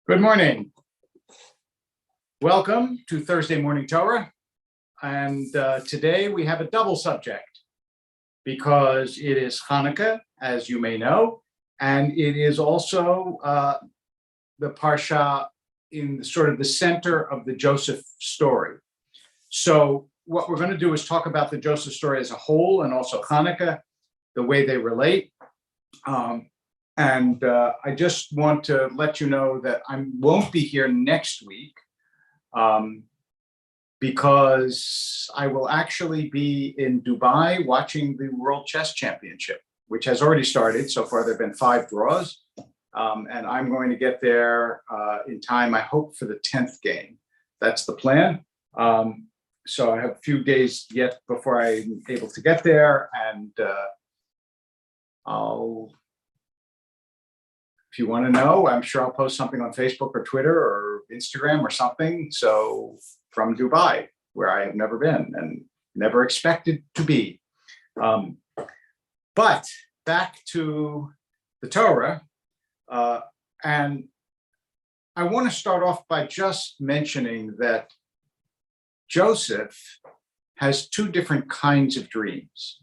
Good morning. Welcome to Thursday Morning Torah. And today we have a double subject because it is Hanukkah, as you may know, and it is also the Parsha in sort of the center of the Joseph story. So what we're going to do is talk about the Joseph story as a whole and also Hanukkah, the way they relate. I just want to let you know that I won't be here next week because I will actually be in Dubai watching the World Chess Championship, which has already started. So far, there have been 5 draws, and I'm going to get there in time, I hope, for the 10th game. That's the plan. So I have a few days yet before I'm able to get there, and if you want to know, I'm sure I'll post something on Facebook or Twitter or Instagram or something. So from Dubai, where I have never been and never expected to be. But back to the Torah. And I want to start off by just mentioning that Joseph has 2 different kinds of dreams.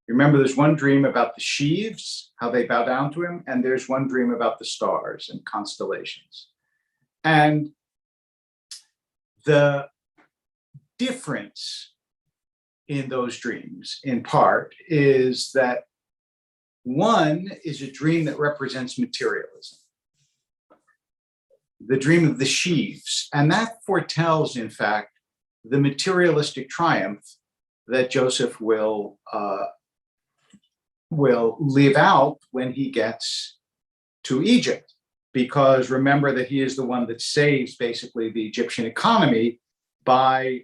Remember, there's one dream about the sheaves, how they bow down to him, and there's one dream about the stars and constellations. And the difference in those dreams, in part, is that one is a dream that represents materialism, the dream of the sheaves, and that foretells, in fact, the materialistic triumph that Joseph will live out when he gets to Egypt, because remember that he is the one that saves basically the Egyptian economy by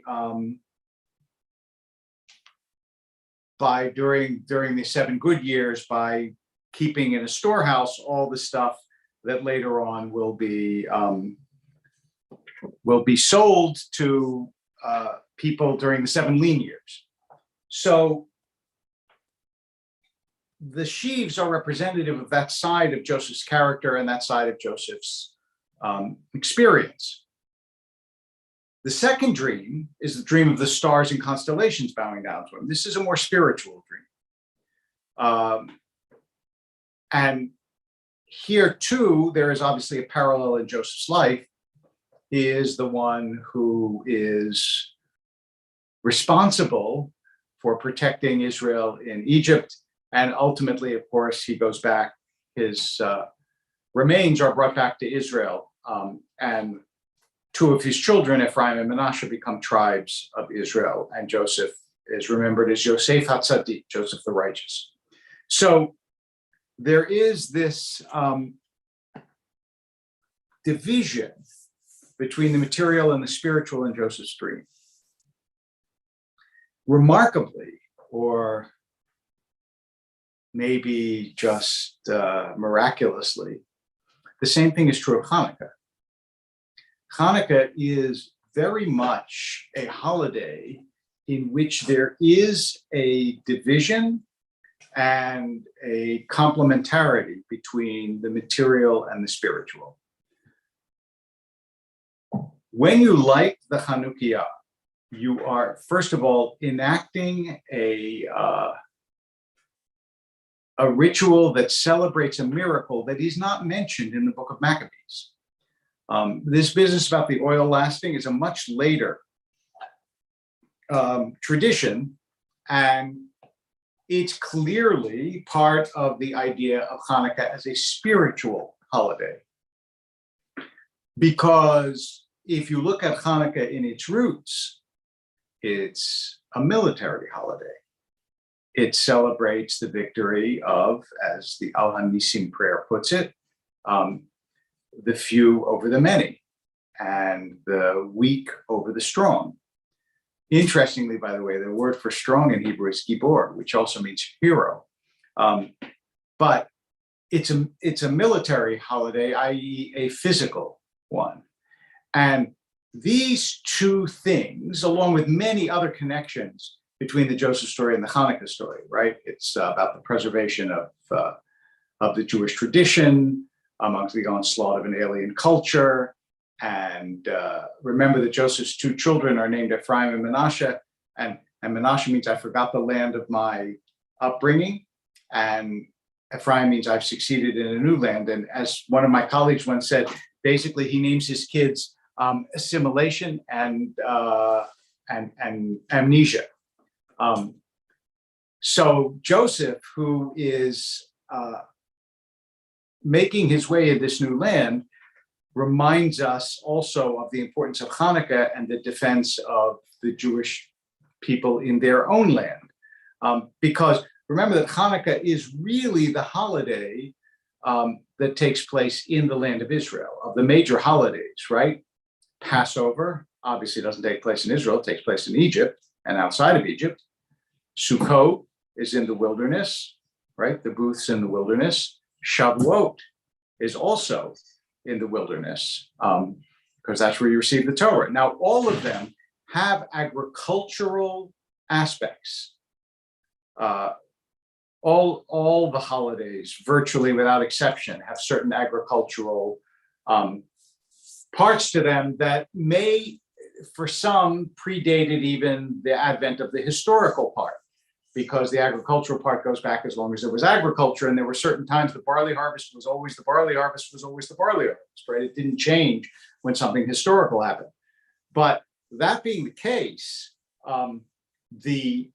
during the 7 good years, by keeping in a storehouse all the stuff that later on will be sold to people during the 7 lean years. So the sheaves are representative of that side of Joseph's character and that side of Joseph's experience. The second dream is the dream of the stars and constellations bowing down to him. This is a more spiritual dream. And here too, there is obviously a parallel in Joseph's life. He is the one who is responsible for protecting Israel in Egypt. And ultimately, of course, he goes back. His remains are brought back to Israel. And 2 of his children, Ephraim and Manasseh, become tribes of Israel. And Joseph is remembered as Yosef HaTzadik, Joseph the Righteous. So there is this division between the material and the spiritual in Joseph's dream. Remarkably, or maybe just miraculously, the same thing is true of Hanukkah. Hanukkah is very much a holiday in which there is a division and a complementarity between the material and the spiritual. When you light the Hanukkah, you are, first of all, enacting a ritual that celebrates a miracle that is not mentioned in the book of Maccabees. This business about the oil lasting is a much later tradition, and it's clearly part of the idea of Hanukkah as a spiritual holiday. Because if you look at Hanukkah in its roots, it's a military holiday. It celebrates the victory of, as the Al HaNisim prayer puts it, the few over the many and the weak over the strong. Interestingly, by the way, the word for strong in Hebrew is gibor, which also means hero. But it's a military holiday, i.e. a physical one. And these 2 things, along with many other connections between the Joseph story and the Hanukkah story, right? It's about the preservation of the Jewish tradition, amongst the onslaught of an alien culture. And remember that Joseph's two children are named Ephraim and Manasseh. And Manasseh means I forgot the land of my upbringing. And Ephraim means I've succeeded in a new land. And as one of my colleagues once said, basically he names his kids assimilation and amnesia. So Joseph, who is making his way in this new land, reminds us also of the importance of Hanukkah and the defense of the Jewish people in their own land. Because remember that Hanukkah is really the holiday that takes place in the land of Israel, of the major holidays, right? Passover obviously doesn't take place in Israel, it takes place in Egypt and outside of Egypt. Sukkot is in the wilderness, right? The booths in the wilderness. Shavuot is also in the wilderness, because that's where you receive the Torah. Now, all of them have agricultural aspects. All the holidays, virtually without exception, have certain agricultural parts to them that may, for some, predated even the advent of the historical part, because the agricultural part goes back as long as there was agriculture, and there were certain times the barley harvest was always the barley harvest was always the barley harvest, right? It didn't change when something historical happened. But that being the case, the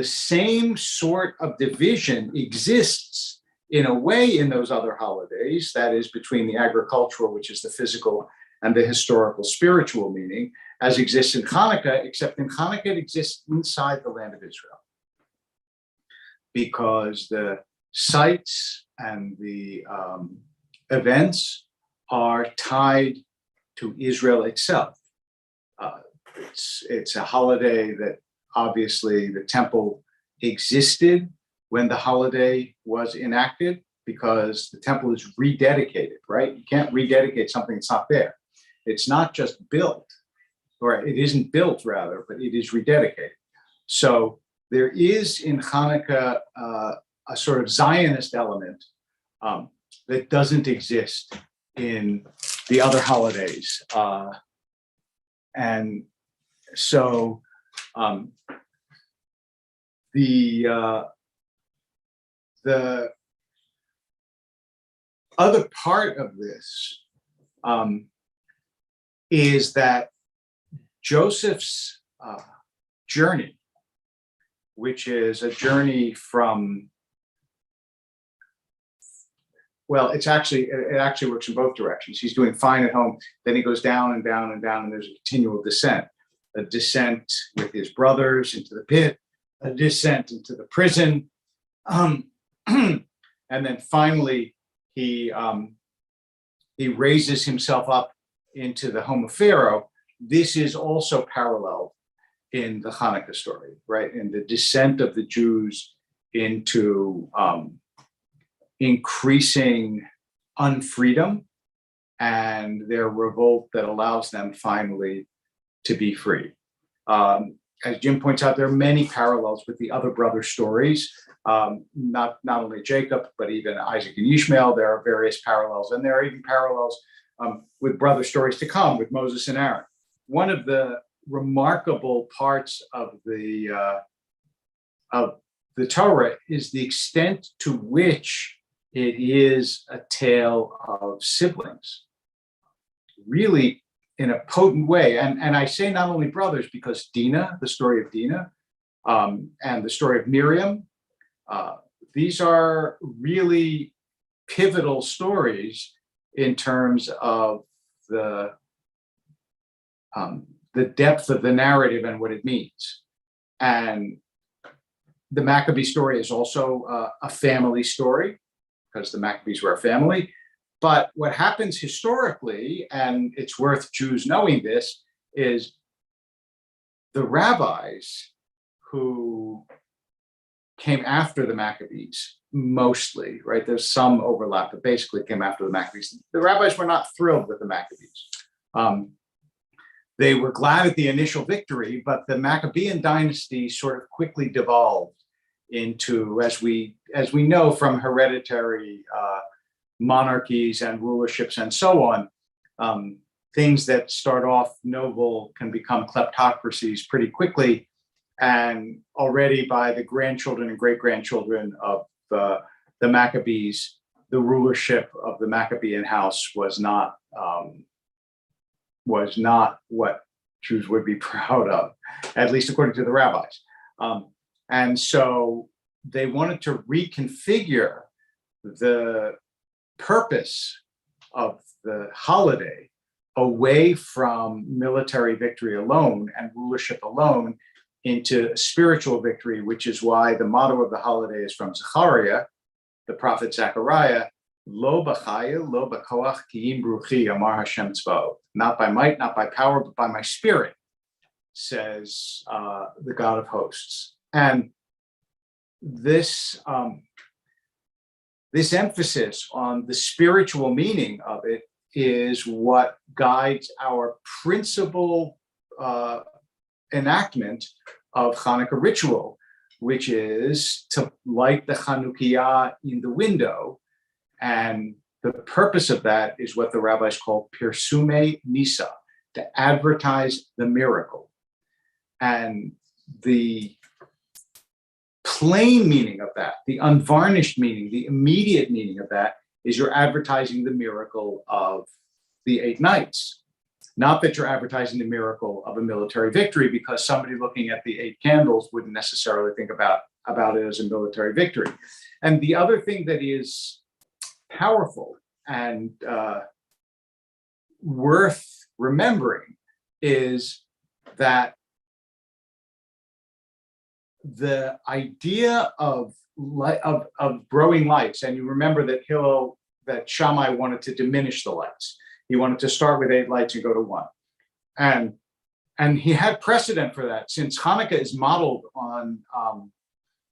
same sort of division exists in a way in those other holidays, that is between the agricultural, which is the physical, and the historical spiritual meaning, as exists in Hanukkah, except in Hanukkah it exists inside the land of Israel, because the sites and the events are tied to Israel itself. It's a holiday that obviously the temple existed when the holiday was enacted, because the temple is rededicated, right? You can't rededicate something that's not there. It's not just built, or it isn't built rather, but it is rededicated. So there is in Hanukkah a sort of Zionist element that doesn't exist in the other holidays. And so the other part of this is that Joseph's journey, which is a journey from, well, it actually works in both directions. He's doing fine at home, then he goes down and down and down, and there's a continual descent. A descent with his brothers into the pit, a descent into the prison, and then finally he raises himself up into the home of Pharaoh. This is also paralleled in the Hanukkah story, right? In the descent of the Jews into increasing unfreedom and their revolt that allows them finally to be free. As Jim points out, there are many parallels with the other brother stories, not only Jacob, but even Isaac and Ishmael. There are various parallels, and there are even parallels with brother stories to come with Moses and Aaron. One of the remarkable parts of the Torah is the extent to which it is a tale of siblings, really in a potent way. And I say not only brothers, because Dinah, the story of Dinah, and the story of Miriam, these are really pivotal stories in terms of the depth of the narrative and what it means. And the Maccabee story is also a family story, because the Maccabees were a family. But what happens historically, and it's worth Jews knowing this, is the rabbis who came after the Maccabees, mostly, right? There's some overlap, but basically came after the Maccabees. The rabbis were not thrilled with the Maccabees. They were glad at the initial victory, but the Maccabean dynasty sort of quickly devolved into, as we as we know from hereditary monarchies and rulerships and so on, things that start off noble can become kleptocracies pretty quickly. And already by the grandchildren and great-grandchildren of the Maccabees, the rulership of the Maccabean house was not what Jews would be proud of, at least according to the rabbis. And so they wanted to reconfigure the purpose of the holiday away from military victory alone and rulership alone into spiritual victory, which is why the motto of the holiday is from Zechariah, the prophet Zechariah, Lo b'chaya, lo b'koach, ki im bruchi, amar Hashem tzvaot. Not by might, not by power, but by my spirit, says the God of hosts. And this emphasis on the spiritual meaning of it is what guides our principal enactment of Hanukkah ritual, which is to light the Chanukiah in the window. And the purpose of that is what the rabbis call Pirsume Nisa, to advertise the miracle. And the plain meaning of that, the unvarnished meaning, the immediate meaning of that is you're advertising the miracle of the 8 nights. Not that you're advertising the miracle of a military victory, because somebody looking at the 8 candles wouldn't necessarily think about it as a military victory. And the other thing that is powerful and worth remembering is that the idea of growing lights, and you remember that Shammai wanted to diminish the lights. He wanted to start with 8 lights and go to 1. And he had precedent for that, since Hanukkah is modeled on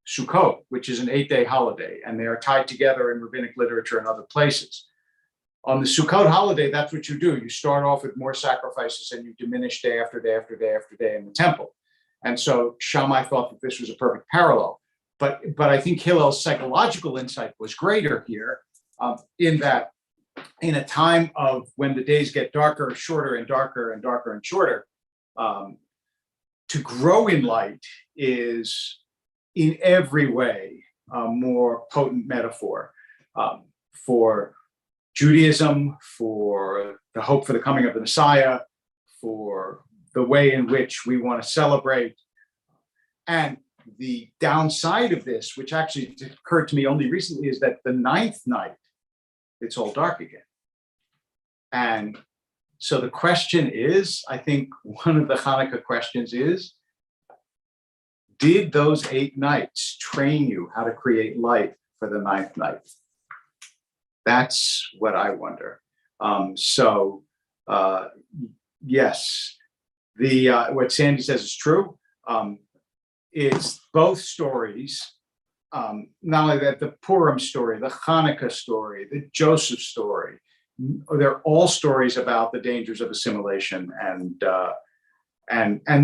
Sukkot, which is an 8-day holiday, and they are tied together in rabbinic literature and other places. On the Sukkot holiday, that's what you do. You start off with more sacrifices and you diminish day after day after day after day in the temple. And so Shammai thought that this was a perfect parallel. But I think Hillel's psychological insight was greater here, in that in a time of when the days get darker, shorter and darker and darker and shorter, to grow in light is in every way a more potent metaphor for Judaism, for the hope for the coming of the Messiah, for the way in which we want to celebrate. And the downside of this, which actually occurred to me only recently, is that the 9th night, it's all dark again. And so the question is, I think one of the Hanukkah questions is, did those 8 nights train you how to create light for the 9th night? That's what I wonder. Yes, what Sandy says is true. It's both stories, not only that, the Purim story, the Hanukkah story, the Joseph story, they're all stories about the dangers of assimilation, and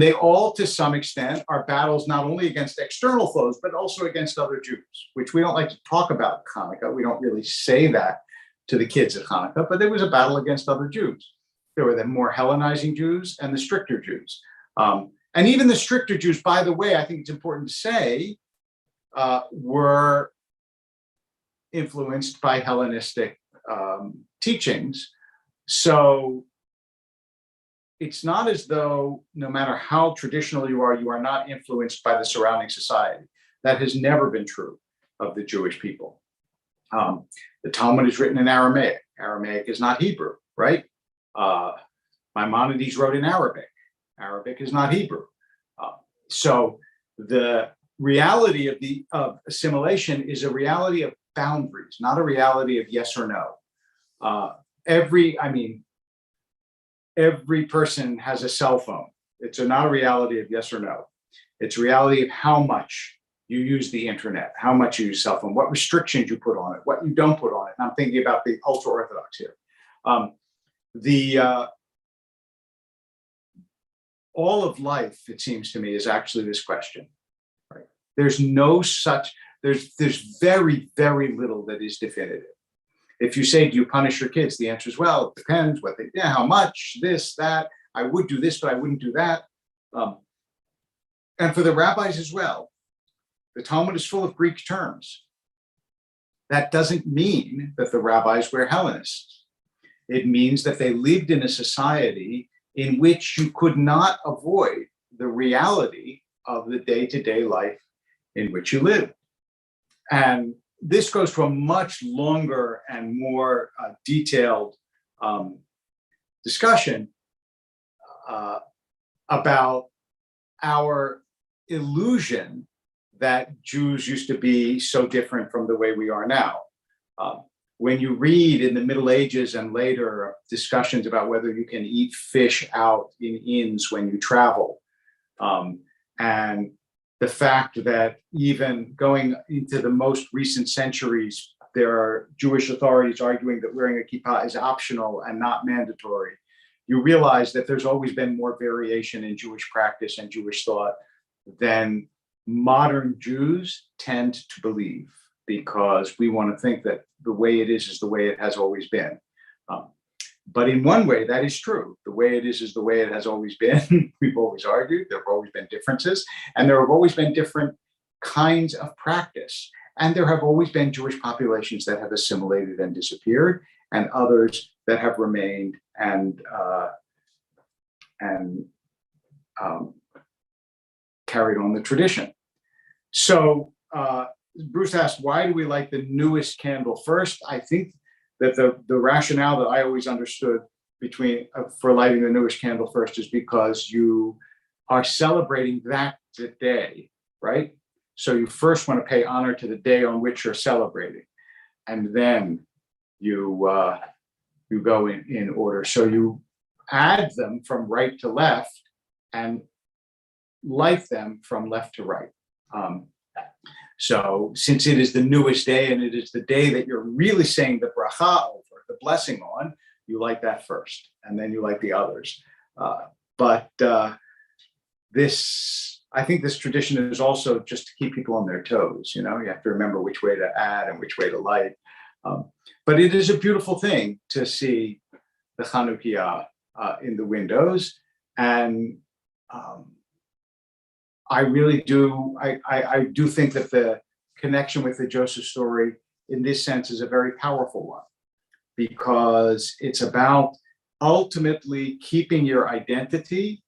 they all, to some extent, are battles not only against external foes, but also against other Jews, which we don't like to talk about in Hanukkah. We don't really say that to the kids at Hanukkah, but there was a battle against other Jews. There were the more Hellenizing Jews and the stricter Jews. And even the stricter Jews, by the way, I think it's important to say, were influenced by Hellenistic teachings. So it's not as though, no matter how traditional you are not influenced by the surrounding society. That has never been true of the Jewish people. The Talmud is written in Aramaic. Aramaic is not Hebrew, right? Maimonides wrote in Arabic. Arabic is not Hebrew. So the reality of assimilation is a reality of boundaries, not a reality of yes or no. Every person has a cell phone. It's not a reality of yes or no. It's a reality of how much you use the internet, how much you use cell phone, what restrictions you put on it, what you don't put on it. And I'm thinking about the ultra-Orthodox here. All of life, it seems to me, is actually this question, right? There's no such, There's very, very little that is definitive. If you say, do you punish your kids? The answer is, well, it depends what how much, this, that. I would do this, but I wouldn't do that. And for the rabbis as well, the Talmud is full of Greek terms. That doesn't mean that the rabbis were Hellenists. It means that they lived in a society in which you could not avoid the reality of the day-to-day life in which you live. And this goes to a much longer and more detailed discussion about our illusion that Jews used to be so different from the way we are now. When you read in the Middle Ages and later discussions about whether you can eat fish out in inns when you travel, and the fact that even going into the most recent centuries, there are Jewish authorities arguing that wearing a kippah is optional and not mandatory, you realize that there's always been more variation in Jewish practice and Jewish thought than modern Jews tend to believe, because we want to think that the way it is the way it has always been. But in one way, that is true. The way it is the way it has always been. We've always argued. There have always been differences. And there have always been different kinds of practice. And there have always been Jewish populations that have assimilated and disappeared, and others that have remained and carried on the tradition. So Bruce asked, why do we light the newest candle first? I think that the rationale that I always understood for lighting the newest candle first is because you are celebrating that day, right? So you first want to pay honor to the day on which you're celebrating, and then you go in order. So you add them from right to left and light them from left to right. So since it is the newest day and it is the day that you're really saying the bracha over, the blessing on, you light that first, and then you light the others. I think this tradition is also just to keep people on their toes. You have to remember which way to add and which way to light. But it is a beautiful thing to see the Hanukkah in the windows. And I really do, I do think that the connection with the Joseph story in this sense is a very powerful one, because it's about ultimately keeping your identity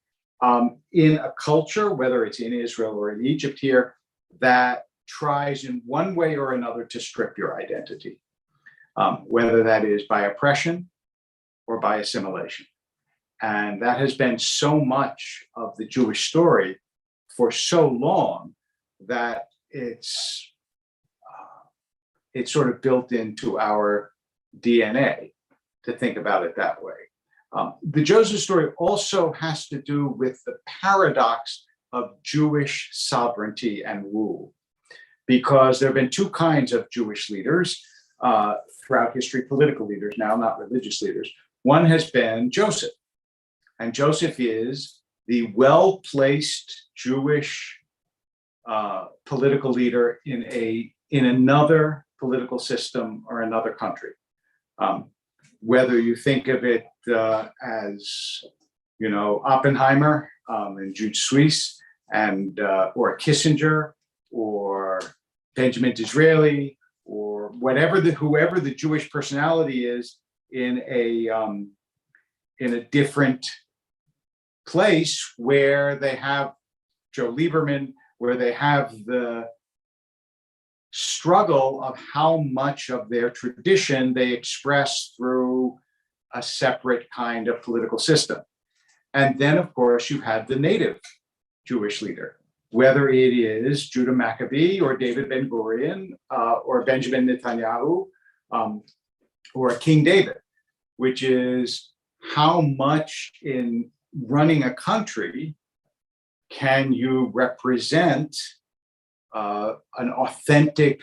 in a culture, whether it's in Israel or in Egypt here, that tries in one way or another to strip your identity, whether that is by oppression or by assimilation. And that has been so much of the Jewish story for so long that it's sort of built into our DNA to think about it that way. The Joseph story also has to do with the paradox of Jewish sovereignty and rule, because there have been two kinds of Jewish leaders throughout history, political leaders now, not religious leaders. One has been Joseph, and Joseph is the well-placed Jewish political leader in another political system or another country. Whether you think of it as, Oppenheimer and Jude Suisse, and or Kissinger or Benjamin Disraeli, or whoever the Jewish personality is in a different place, where they have Joe Lieberman, where they have the struggle of how much of their tradition they express through a separate kind of political system. And then, of course, you have the native Jewish leader, whether it is Judah Maccabee or David Ben Gurion or Benjamin Netanyahu or King David, which is how much in running a country can you represent an authentic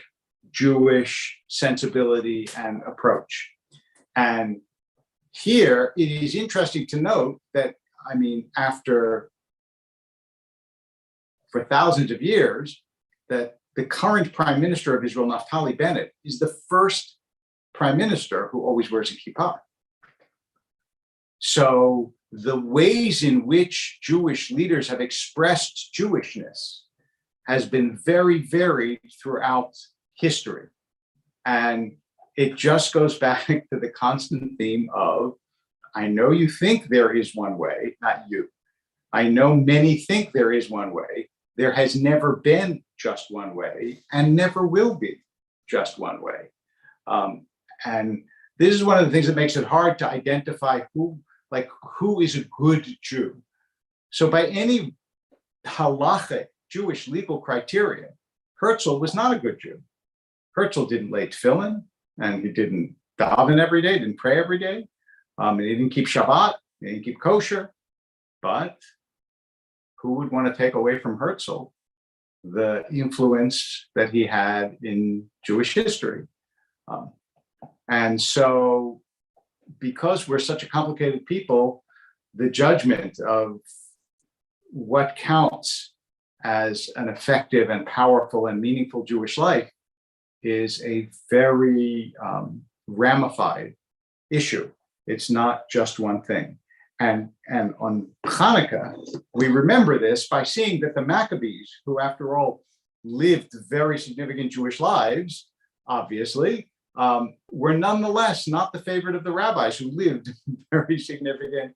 Jewish sensibility and approach. And here it is interesting to note that, for thousands of years, that the current prime minister of Israel, Naftali Bennett, is the first prime minister who always wears a kippah. So the ways in which Jewish leaders have expressed Jewishness has been very varied throughout history. And it just goes back to the constant theme of, I know you think there is one way, not you. I know many think there is one way. There has never been just one way and never will be just one way. And this is one of the things that makes it hard to identify who is a good Jew. So by any halachic Jewish legal criteria, Herzl was not a good Jew. Herzl didn't lay tefillin, and he didn't daven every day, didn't pray every day. And he didn't keep Shabbat, he didn't keep kosher. But who would want to take away from Herzl the influence that he had in Jewish history? And so, because we're such a complicated people, the judgment of what counts as an effective and powerful and meaningful Jewish life is a very ramified issue. It's not just one thing. And on Hanukkah, we remember this by seeing that the Maccabees, who after all lived very significant Jewish lives, obviously, were nonetheless not the favorite of the rabbis who lived very significant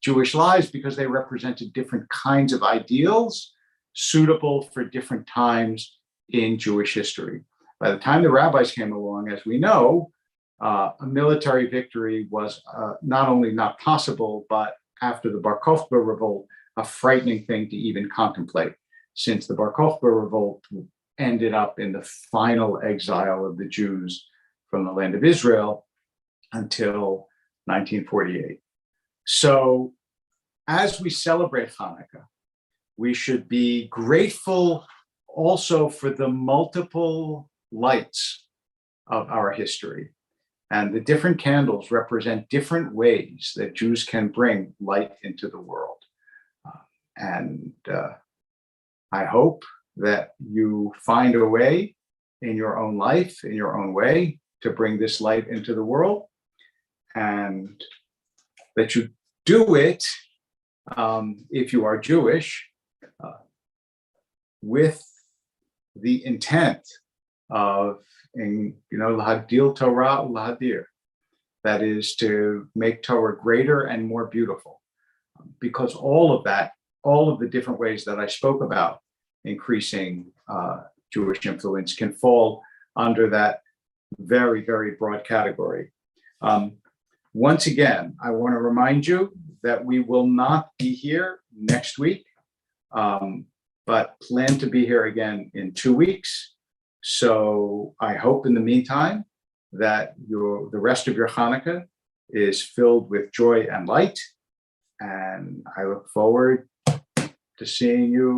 Jewish lives, because they represented different kinds of ideals suitable for different times in Jewish history. By the time the rabbis came along, as we know, a military victory was not only not possible, but after the Bar Kokhba revolt, a frightening thing to even contemplate, since the Bar Kokhba revolt ended up in the final exile of the Jews from the land of Israel until 1948. So as we celebrate Hanukkah, we should be grateful also for the multiple lights of our history. And the different candles represent different ways that Jews can bring light into the world. And I hope that you find a way in your own life, in your own way, to bring this light into the world, and that you do it, if you are Jewish, with the intent of, l'hagdil Torah u'lahadir, that is to make Torah greater and more beautiful, because all of that, all of the different ways that I spoke about increasing Jewish influence can fall under that very, very broad category. Once again, I want to remind you that we will not be here next week, but plan to be here again in 2 weeks. So I hope in the meantime that the rest of your Hanukkah is filled with joy and light. And I look forward to seeing you